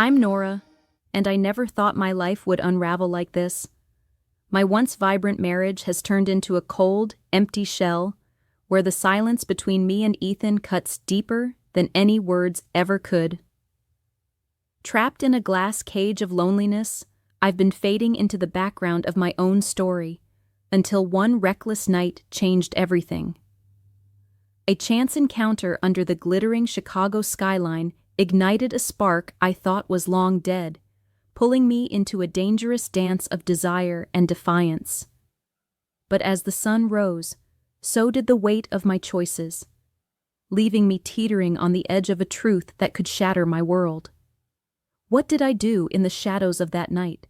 I'm Nora, and I never thought my life would unravel like this. My once vibrant marriage has turned into a cold, empty shell, where the silence between me and Ethan cuts deeper than any words ever could. Trapped in a glass cage of loneliness, I've been fading into the background of my own story, until one reckless night changed everything. A chance encounter under the glittering Chicago skyline ignited a spark I thought was long dead, pulling me into a dangerous dance of desire and defiance. But as the sun rose, so did the weight of my choices, leaving me teetering on the edge of a truth that could shatter my world. What did I do in the shadows of that night?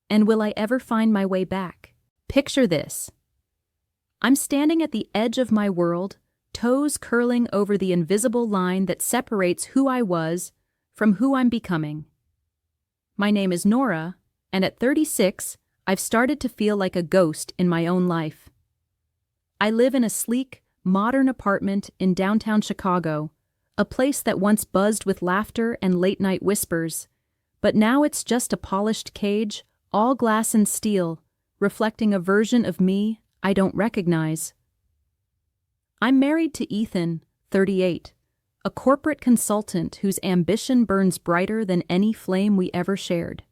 And will I ever find my way back? Picture this. I'm standing at the edge of my world, toes curling over the invisible line that separates who I was from who I'm becoming. My name is Nora, and at 36, I've started to feel like a ghost in my own life. I live in a sleek, modern apartment in downtown Chicago, a place that once buzzed with laughter and late-night whispers, but now it's just a polished cage, all glass and steel, reflecting a version of me I don't recognize. I'm married to Ethan, 38, a corporate consultant whose ambition burns brighter than any flame we ever shared.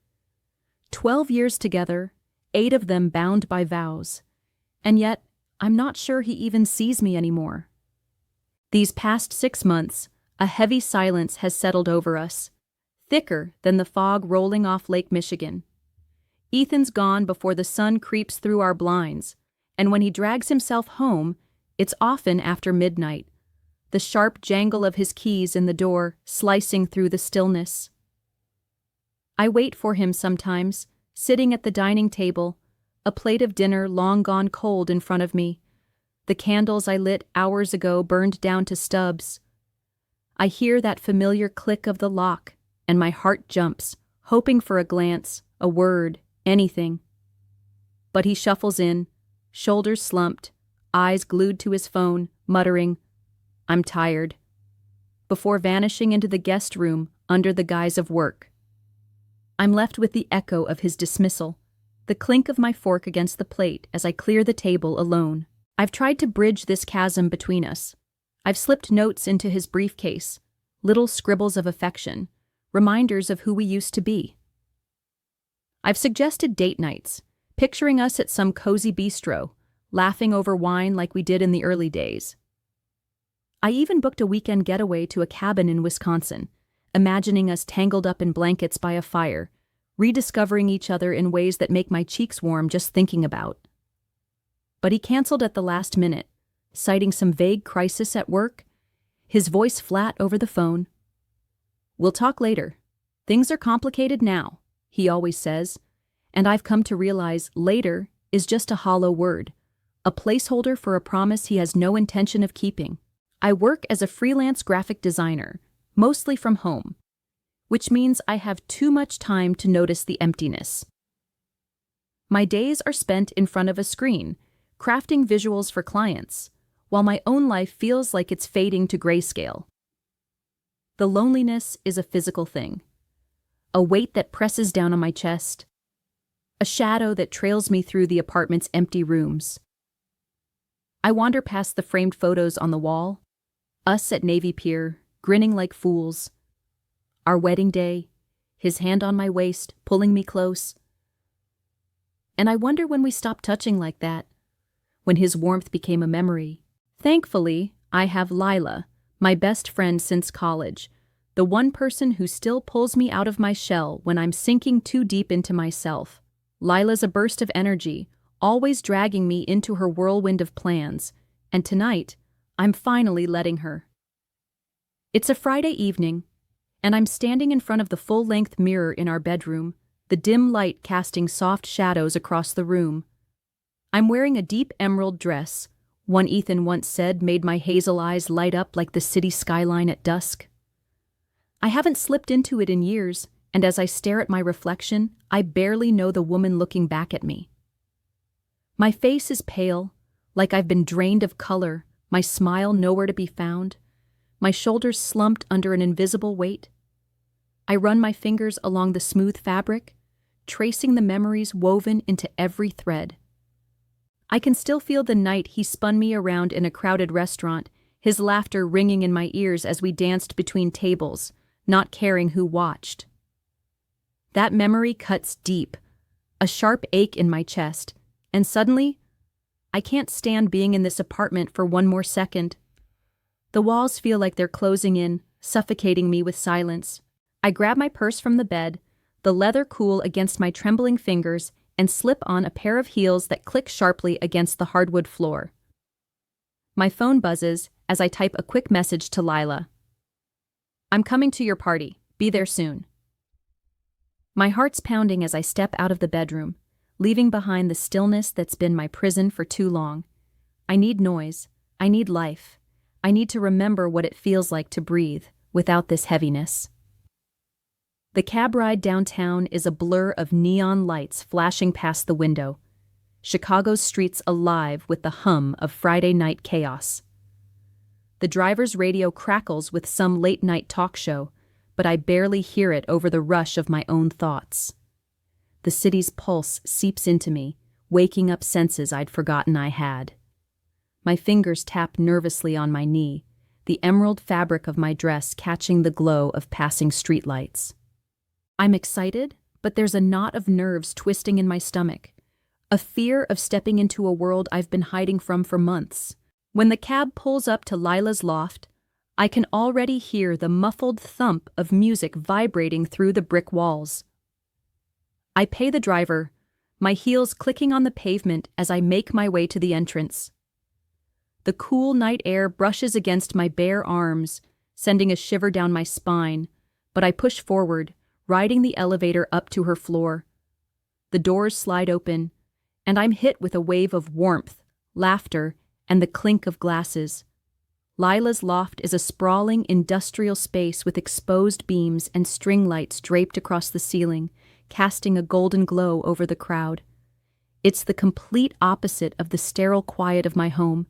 12 years together, 8 of them bound by vows, and yet I'm not sure he even sees me anymore. These past 6 months, a heavy silence has settled over us, thicker than the fog rolling off Lake Michigan. Ethan's gone before the sun creeps through our blinds, and when he drags himself home, it's often after midnight, the sharp jangle of his keys in the door slicing through the stillness. I wait for him sometimes, sitting at the dining table, a plate of dinner long gone cold in front of me. The candles I lit hours ago burned down to stubs. I hear that familiar click of the lock, and my heart jumps, hoping for a glance, a word, anything. But he shuffles in, shoulders slumped, eyes glued to his phone, muttering, "I'm tired," before vanishing into the guest room under the guise of work. I'm left with the echo of his dismissal, the clink of my fork against the plate as I clear the table alone. I've tried to bridge this chasm between us. I've slipped notes into his briefcase, little scribbles of affection, reminders of who we used to be. I've suggested date nights, picturing us at some cozy bistro, laughing over wine like we did in the early days. I even booked a weekend getaway to a cabin in Wisconsin, imagining us tangled up in blankets by a fire, rediscovering each other in ways that make my cheeks warm just thinking about. But he canceled at the last minute, citing some vague crisis at work, his voice flat over the phone. "We'll talk later. Things are complicated now," he always says, and I've come to realize later is just a hollow word, a placeholder for a promise he has no intention of keeping. I work as a freelance graphic designer, mostly from home, which means I have too much time to notice the emptiness. My days are spent in front of a screen, crafting visuals for clients, while my own life feels like it's fading to grayscale. The loneliness is a physical thing, a weight that presses down on my chest, a shadow that trails me through the apartment's empty rooms. I wander past the framed photos on the wall, us at Navy Pier, grinning like fools. Our wedding day, his hand on my waist, pulling me close. And I wonder when we stopped touching like that, when his warmth became a memory. Thankfully, I have Lila, my best friend since college, the one person who still pulls me out of my shell when I'm sinking too deep into myself. Lila's a burst of energy, always dragging me into her whirlwind of plans, and tonight, I'm finally letting her. It's a Friday evening, and I'm standing in front of the full-length mirror in our bedroom, the dim light casting soft shadows across the room. I'm wearing a deep emerald dress, one Ethan once said made my hazel eyes light up like the city skyline at dusk. I haven't slipped into it in years, and as I stare at my reflection, I barely know the woman looking back at me. My face is pale, like I've been drained of color, my smile nowhere to be found, my shoulders slumped under an invisible weight. I run my fingers along the smooth fabric, tracing the memories woven into every thread. I can still feel the night he spun me around in a crowded restaurant, his laughter ringing in my ears as we danced between tables, not caring who watched. That memory cuts deep, a sharp ache in my chest, and suddenly, I can't stand being in this apartment for one more second. The walls feel like they're closing in, suffocating me with silence. I grab my purse from the bed, the leather cool against my trembling fingers, and slip on a pair of heels that click sharply against the hardwood floor. My phone buzzes as I type a quick message to Lila. "I'm coming to your party. Be there soon." My heart's pounding as I step out of the bedroom, leaving behind the stillness that's been my prison for too long. I need noise. I need life. I need to remember what it feels like to breathe without this heaviness. The cab ride downtown is a blur of neon lights flashing past the window, Chicago's streets alive with the hum of Friday night chaos. The driver's radio crackles with some late-night talk show, but I barely hear it over the rush of my own thoughts. The city's pulse seeps into me, waking up senses I'd forgotten I had. My fingers tap nervously on my knee, the emerald fabric of my dress catching the glow of passing streetlights. I'm excited, but there's a knot of nerves twisting in my stomach, a fear of stepping into a world I've been hiding from for months. When the cab pulls up to Lila's loft, I can already hear the muffled thump of music vibrating through the brick walls. I pay the driver, my heels clicking on the pavement as I make my way to the entrance. The cool night air brushes against my bare arms, sending a shiver down my spine, but I push forward, riding the elevator up to her floor. The doors slide open, and I'm hit with a wave of warmth, laughter, and the clink of glasses. Lila's loft is a sprawling industrial space with exposed beams and string lights draped across the ceiling, casting a golden glow over the crowd. It's the complete opposite of the sterile quiet of my home,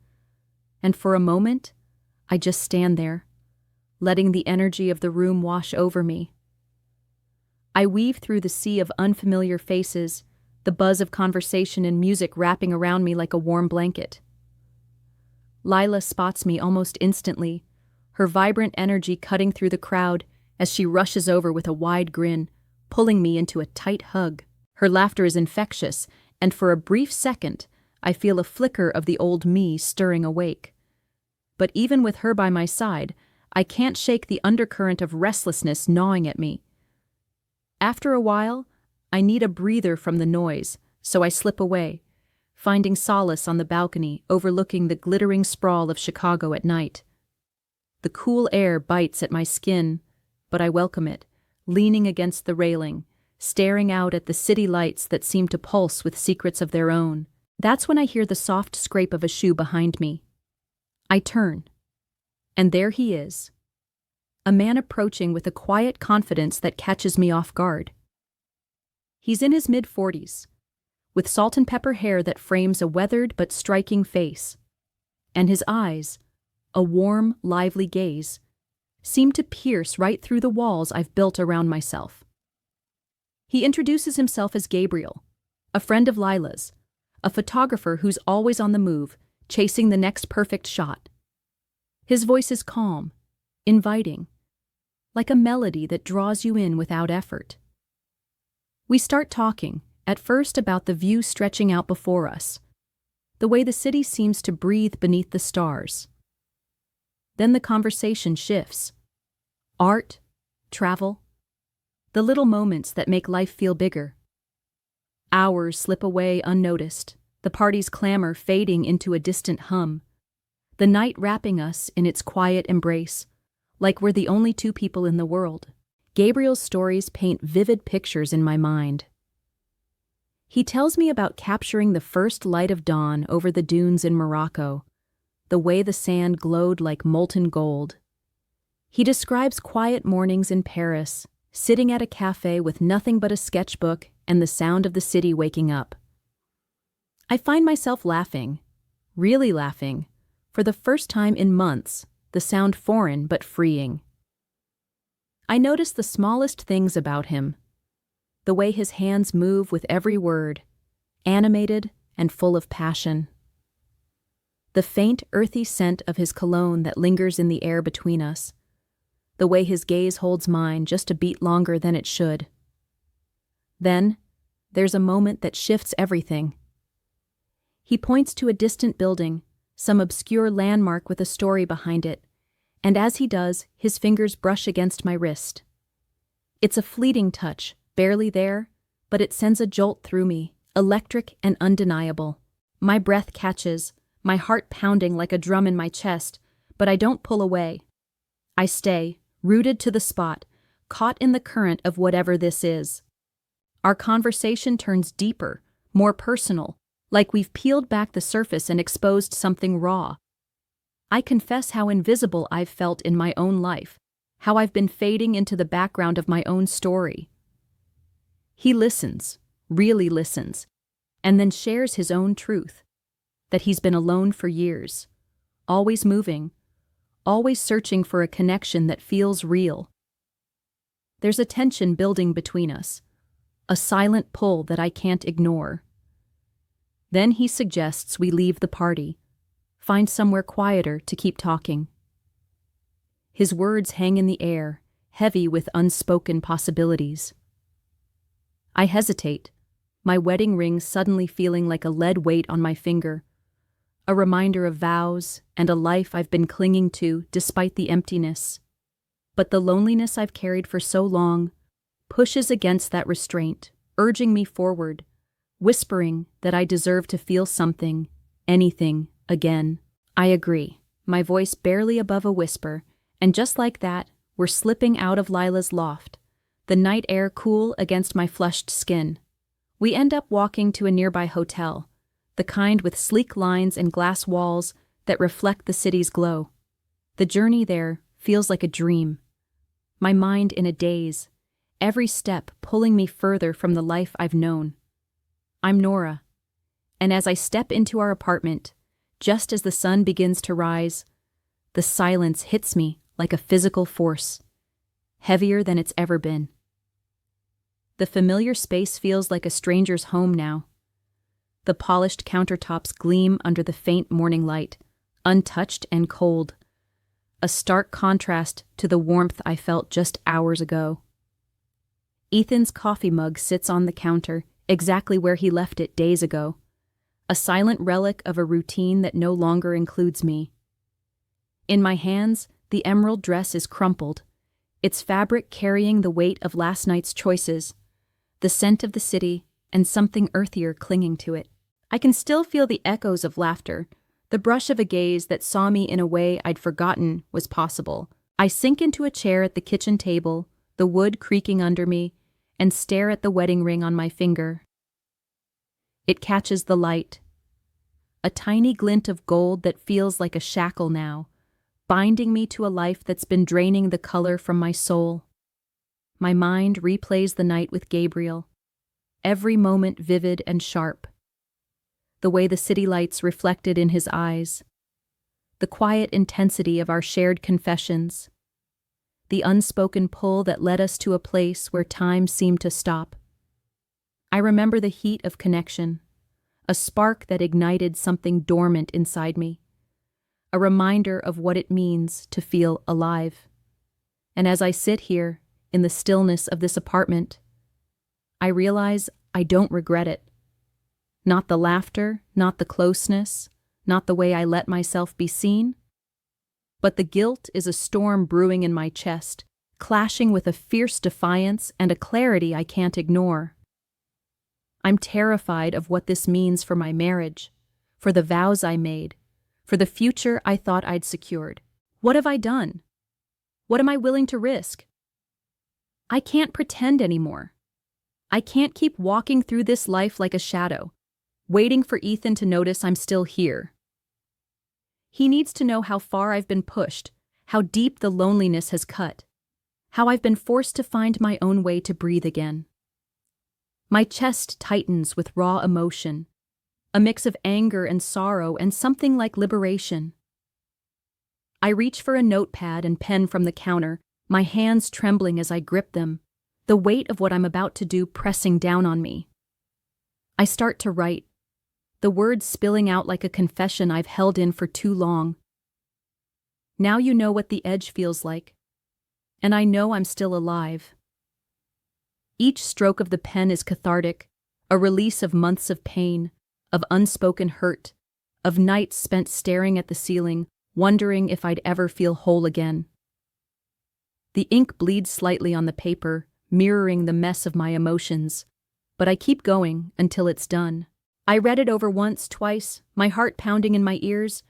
and for a moment, I just stand there, letting the energy of the room wash over me. I weave through the sea of unfamiliar faces, the buzz of conversation and music wrapping around me like a warm blanket. Lila spots me almost instantly, her vibrant energy cutting through the crowd as she rushes over with a wide grin, pulling me into a tight hug. Her laughter is infectious, and for a brief second, I feel a flicker of the old me stirring awake. But even with her by my side, I can't shake the undercurrent of restlessness gnawing at me. After a while, I need a breather from the noise, so I slip away, finding solace on the balcony overlooking the glittering sprawl of Chicago at night. The cool air bites at my skin, but I welcome it, leaning against the railing, staring out at the city lights that seem to pulse with secrets of their own. That's when I hear the soft scrape of a shoe behind me. I turn, and there he is, a man approaching with a quiet confidence that catches me off guard. He's in his mid-40s, with salt and pepper hair that frames a weathered but striking face, and his eyes, a warm, lively gaze, seem to pierce right through the walls I've built around myself. He introduces himself as Gabriel, a friend of Lila's, a photographer who's always on the move, chasing the next perfect shot. His voice is calm, inviting, like a melody that draws you in without effort. We start talking, at first about the view stretching out before us, the way the city seems to breathe beneath the stars. Then the conversation shifts. Art, travel, the little moments that make life feel bigger. Hours slip away unnoticed, the party's clamor fading into a distant hum, the night wrapping us in its quiet embrace, like we're the only two people in the world. Gabriel's stories paint vivid pictures in my mind. He tells me about capturing the first light of dawn over the dunes in Morocco, the way the sand glowed like molten gold. He describes quiet mornings in Paris, sitting at a cafe with nothing but a sketchbook and the sound of the city waking up. I find myself laughing, really laughing, for the first time in months, the sound foreign but freeing. I notice the smallest things about him. The way his hands move with every word, animated and full of passion. The faint, earthy scent of his cologne that lingers in the air between us. The way his gaze holds mine just a beat longer than it should. Then, there's a moment that shifts everything. He points to a distant building, some obscure landmark with a story behind it, and as he does, his fingers brush against my wrist. It's a fleeting touch, barely there, but it sends a jolt through me, electric and undeniable. My breath catches, my heart pounding like a drum in my chest, but I don't pull away. I stay, rooted to the spot, caught in the current of whatever this is. Our conversation turns deeper, more personal, like we've peeled back the surface and exposed something raw. I confess how invisible I've felt in my own life, how I've been fading into the background of my own story. He listens, really listens, and then shares his own truth, that he's been alone for years, always moving, always searching for a connection that feels real. There's a tension building between us, a silent pull that I can't ignore. Then he suggests we leave the party, find somewhere quieter to keep talking. His words hang in the air, heavy with unspoken possibilities. I hesitate, my wedding ring suddenly feeling like a lead weight on my finger, a reminder of vows and a life I've been clinging to despite the emptiness. But the loneliness I've carried for so long pushes against that restraint, urging me forward, whispering that I deserve to feel something, anything, again. I agree, my voice barely above a whisper, and just like that, we're slipping out of Lila's loft, the night air cool against my flushed skin. We end up walking to a nearby hotel, the kind with sleek lines and glass walls that reflect the city's glow. The journey there feels like a dream, my mind in a daze, every step pulling me further from the life I've known. I'm Nora, and as I step into our apartment, just as the sun begins to rise, the silence hits me like a physical force, heavier than it's ever been. The familiar space feels like a stranger's home now. The polished countertops gleam under the faint morning light, untouched and cold, a stark contrast to the warmth I felt just hours ago. Ethan's coffee mug sits on the counter, exactly where he left it days ago, a silent relic of a routine that no longer includes me. In my hands, the emerald dress is crumpled, its fabric carrying the weight of last night's choices, the scent of the city, and something earthier clinging to it. I can still feel the echoes of laughter, the brush of a gaze that saw me in a way I'd forgotten was possible. I sink into a chair at the kitchen table, the wood creaking under me, and stare at the wedding ring on my finger. It catches the light, a tiny glint of gold that feels like a shackle now, binding me to a life that's been draining the color from my soul. My mind replays the night with Gabriel, every moment vivid and sharp. The way the city lights reflected in his eyes, the quiet intensity of our shared confessions, the unspoken pull that led us to a place where time seemed to stop. I remember the heat of connection, a spark that ignited something dormant inside me, a reminder of what it means to feel alive. And as I sit here, in the stillness of this apartment, I realize I don't regret it. Not the laughter, not the closeness, not the way I let myself be seen. But the guilt is a storm brewing in my chest, clashing with a fierce defiance and a clarity I can't ignore. I'm terrified of what this means for my marriage, for the vows I made, for the future I thought I'd secured. What have I done? What am I willing to risk? I can't pretend anymore. I can't keep walking through this life like a shadow, waiting for Ethan to notice I'm still here. He needs to know how far I've been pushed, how deep the loneliness has cut, how I've been forced to find my own way to breathe again. My chest tightens with raw emotion, a mix of anger and sorrow and something like liberation. I reach for a notepad and pen from the counter, my hands trembling as I grip them, the weight of what I'm about to do pressing down on me. I start to write, the words spilling out like a confession I've held in for too long. Now you know what the edge feels like, and I know I'm still alive. Each stroke of the pen is cathartic, a release of months of pain, of unspoken hurt, of nights spent staring at the ceiling, wondering if I'd ever feel whole again. The ink bleeds slightly on the paper, mirroring the mess of my emotions, but I keep going until it's done. I read it over once, twice, my heart pounding in my ears,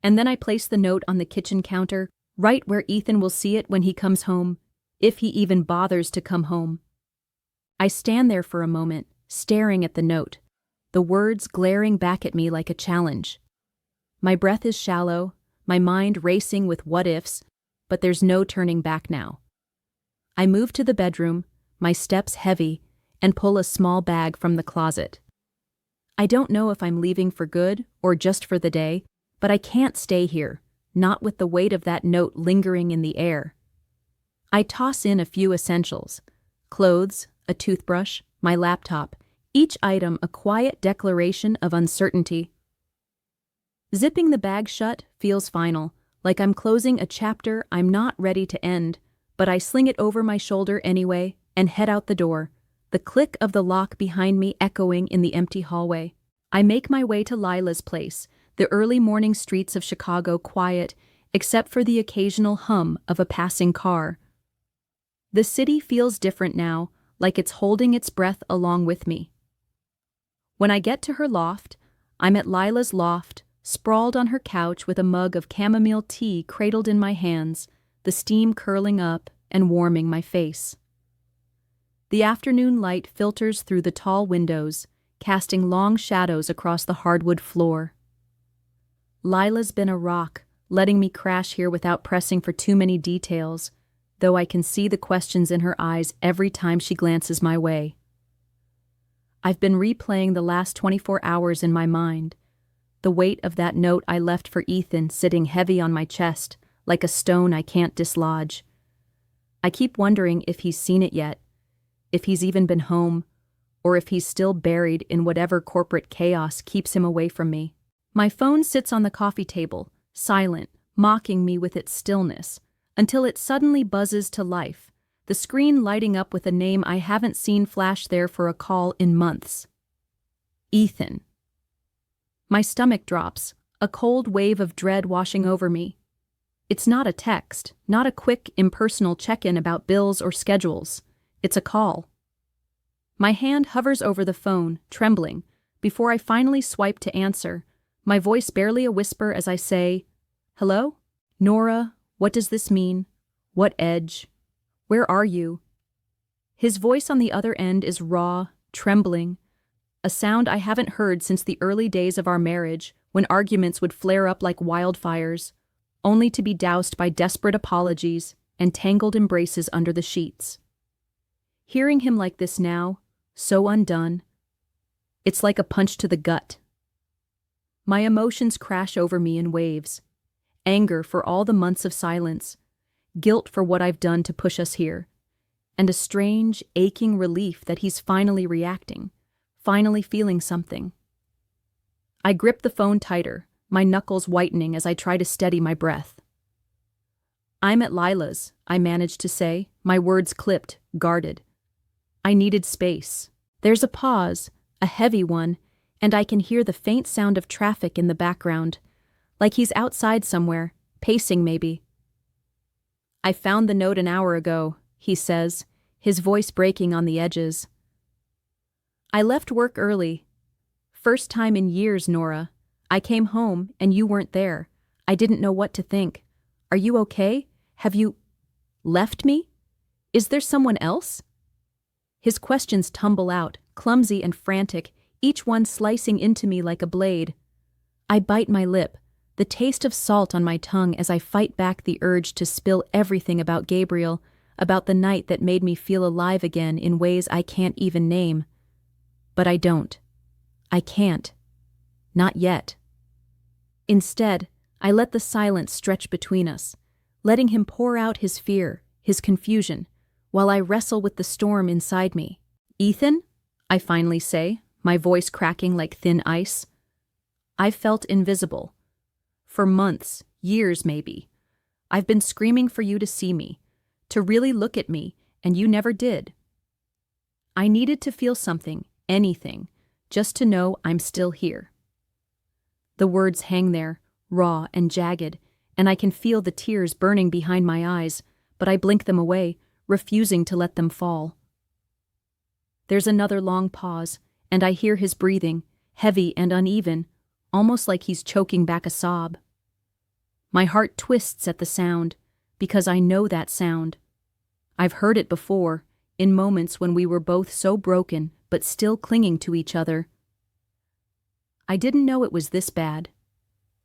and then I place the note on the kitchen counter, right where Ethan will see it when he comes home, if he even bothers to come home. I stand there for a moment, staring at the note, the words glaring back at me like a challenge. My breath is shallow, my mind racing with what-ifs, but there's no turning back now. I move to the bedroom, my steps heavy, and pull a small bag from the closet. I don't know if I'm leaving for good or just for the day, but I can't stay here, not with the weight of that note lingering in the air. I toss in a few essentials: clothes, a toothbrush, my laptop, each item a quiet declaration of uncertainty. Zipping the bag shut feels final, like I'm closing a chapter I'm not ready to end, but I sling it over my shoulder anyway and head out the door, the click of the lock behind me echoing in the empty hallway. I make my way to Lila's place, the early morning streets of Chicago quiet, except for the occasional hum of a passing car. The city feels different now, like it's holding its breath along with me. When I get to her loft, I'm at Lila's loft, sprawled on her couch with a mug of chamomile tea cradled in my hands, the steam curling up and warming my face. The afternoon light filters through the tall windows, casting long shadows across the hardwood floor. Lila's been a rock, letting me crash here without pressing for too many details, though I can see the questions in her eyes every time she glances my way. I've been replaying the last 24 hours in my mind, the weight of that note I left for Ethan sitting heavy on my chest, like a stone I can't dislodge. I keep wondering if he's seen it yet, if he's even been home, or if he's still buried in whatever corporate chaos keeps him away from me. My phone sits on the coffee table, silent, mocking me with its stillness, until it suddenly buzzes to life, the screen lighting up with a name I haven't seen flash there for a call in months. Ethan. My stomach drops, a cold wave of dread washing over me. It's not a text, not a quick, impersonal check-in about bills or schedules. It's a call. My hand hovers over the phone, trembling, before I finally swipe to answer, my voice barely a whisper as I say, "Hello? Nora, what does this mean? What edge? Where are you?" His voice on the other end is raw, trembling, a sound I haven't heard since the early days of our marriage, when arguments would flare up like wildfires, only to be doused by desperate apologies and tangled embraces under the sheets. Hearing him like this now, so undone, it's like a punch to the gut. My emotions crash over me in waves. Anger for all the months of silence, guilt for what I've done to push us here, and a strange, aching relief that he's finally reacting, finally feeling something. I grip the phone tighter, my knuckles whitening as I try to steady my breath. "I'm at Lila's," I managed to say, my words clipped, guarded. I needed space. There's a pause, a heavy one, and I can hear the faint sound of traffic in the background, like he's outside somewhere, pacing maybe. "I found the note an hour ago," he says, his voice breaking on the edges. "I left work early. First time in years, Nora. I came home and you weren't there. I didn't know what to think. Are you okay? Have you left me? Is there someone else?" His questions tumble out, clumsy and frantic, each one slicing into me like a blade. I bite my lip, the taste of salt on my tongue as I fight back the urge to spill everything about Gabriel, about the night that made me feel alive again in ways I can't even name. But I don't. I can't. Not yet. Instead, I let the silence stretch between us, letting him pour out his fear, his confusion, while I wrestle with the storm inside me. "Ethan?" I finally say, my voice cracking like thin ice. "I've felt invisible. For months, years maybe. I've been screaming for you to see me, to really look at me, and you never did. I needed to feel something, anything, just to know I'm still here." The words hang there, raw and jagged, and I can feel the tears burning behind my eyes, but I blink them away, refusing to let them fall. There's another long pause, and I hear his breathing, heavy and uneven, almost like he's choking back a sob. My heart twists at the sound, because I know that sound. I've heard it before, in moments when we were both so broken, but still clinging to each other. "I didn't know it was this bad,"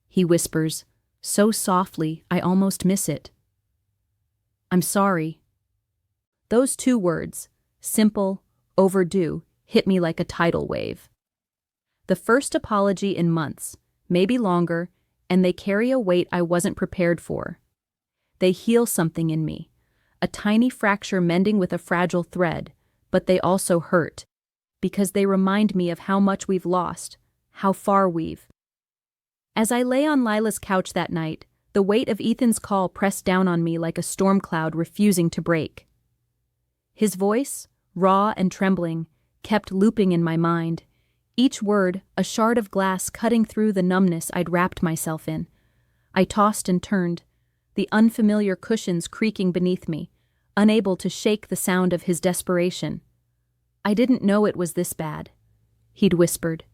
he whispers, so softly I almost miss it. "I'm sorry." Those two words, simple, overdue, hit me like a tidal wave. The first apology in months, maybe longer, and they carry a weight I wasn't prepared for. They heal something in me, a tiny fracture mending with a fragile thread, but they also hurt, because they remind me of how much we've lost, how far we've. As I lay on Lila's couch that night, the weight of Ethan's call pressed down on me like a storm cloud refusing to break. His voice, raw and trembling, kept looping in my mind, each word a shard of glass cutting through the numbness I'd wrapped myself in. I tossed and turned, the unfamiliar cushions creaking beneath me, unable to shake the sound of his desperation. "I didn't know it was this bad," he'd whispered.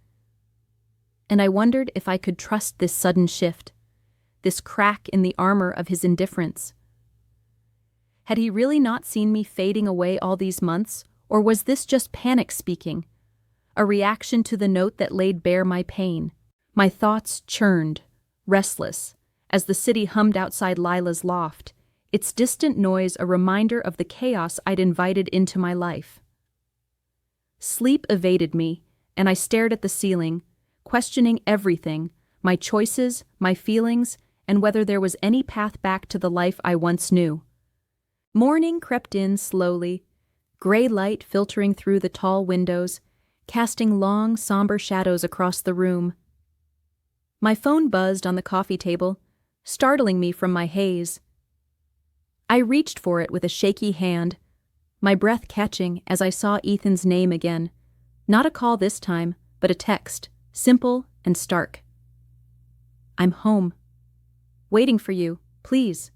And I wondered if I could trust this sudden shift, this crack in the armor of his indifference. Had he really not seen me fading away all these months, or was this just panic speaking? A reaction to the note that laid bare my pain. My thoughts churned, restless, as the city hummed outside Lila's loft, its distant noise a reminder of the chaos I'd invited into my life. Sleep evaded me, and I stared at the ceiling, questioning everything, my choices, my feelings, and whether there was any path back to the life I once knew. Morning crept in slowly, gray light filtering through the tall windows, casting long, somber shadows across the room. My phone buzzed on the coffee table, startling me from my haze. I reached for it with a shaky hand, my breath catching as I saw Ethan's name again. Not a call this time, but a text, simple and stark. "I'm home. Waiting for you, please."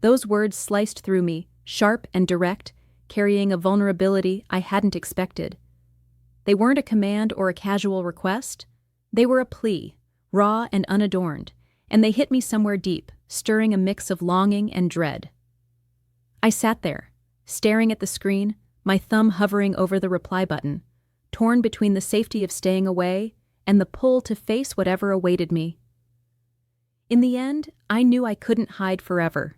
Those words sliced through me, sharp and direct, carrying a vulnerability I hadn't expected. They weren't a command or a casual request. They were a plea, raw and unadorned, and they hit me somewhere deep, stirring a mix of longing and dread. I sat there, staring at the screen, my thumb hovering over the reply button, torn between the safety of staying away and the pull to face whatever awaited me. In the end, I knew I couldn't hide forever.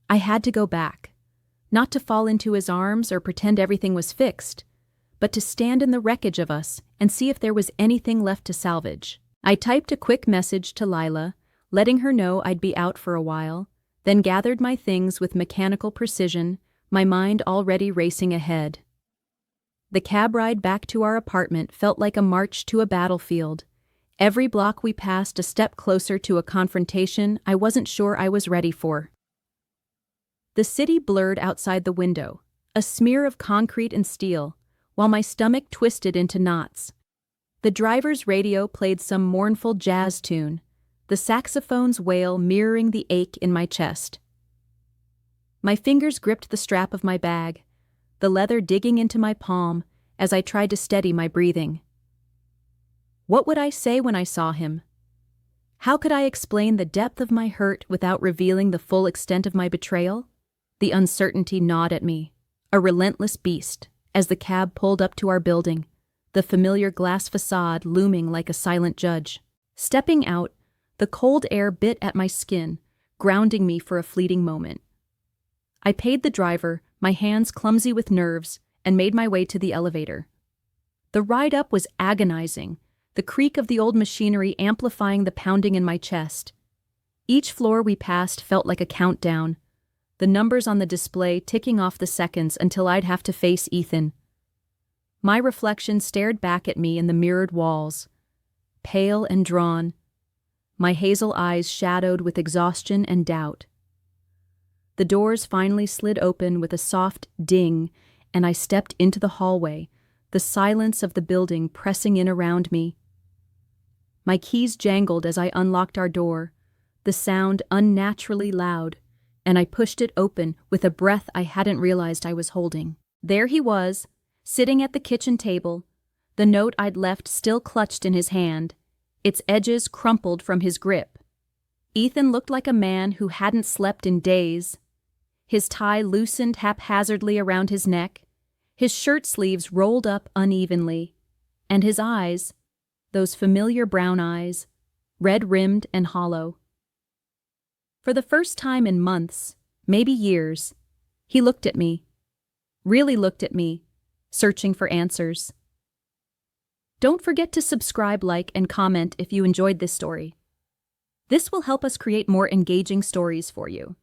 I had to go back, not to fall into his arms or pretend everything was fixed, but to stand in the wreckage of us and see if there was anything left to salvage. I typed a quick message to Lila, letting her know I'd be out for a while, then gathered my things with mechanical precision, my mind already racing ahead. The cab ride back to our apartment felt like a march to a battlefield. Every block we passed a step closer to a confrontation I wasn't sure I was ready for. The city blurred outside the window, a smear of concrete and steel, while my stomach twisted into knots. The driver's radio played some mournful jazz tune, the saxophone's wail mirroring the ache in my chest. My fingers gripped the strap of my bag, the leather digging into my palm as I tried to steady my breathing. What would I say when I saw him? How could I explain the depth of my hurt without revealing the full extent of my betrayal? The uncertainty gnawed at me, a relentless beast, as the cab pulled up to our building, the familiar glass facade looming like a silent judge. Stepping out, the cold air bit at my skin, grounding me for a fleeting moment. I paid the driver, my hands clumsy with nerves, and made my way to the elevator. The ride up was agonizing, the creak of the old machinery amplifying the pounding in my chest. Each floor we passed felt like a countdown, the numbers on the display ticking off the seconds until I'd have to face Ethan. My reflection stared back at me in the mirrored walls, pale and drawn, my hazel eyes shadowed with exhaustion and doubt. The doors finally slid open with a soft ding, and I stepped into the hallway, the silence of the building pressing in around me. My keys jangled as I unlocked our door, the sound unnaturally loud, and I pushed it open with a breath I hadn't realized I was holding. There he was, sitting at the kitchen table, the note I'd left still clutched in his hand, its edges crumpled from his grip. Ethan looked like a man who hadn't slept in days. His tie loosened haphazardly around his neck, his shirt sleeves rolled up unevenly, and his eyes, those familiar brown eyes, red-rimmed and hollow. For the first time in months, maybe years, he looked at me, really looked at me, searching for answers. Don't forget to subscribe, like, and comment if you enjoyed this story. This will help us create more engaging stories for you.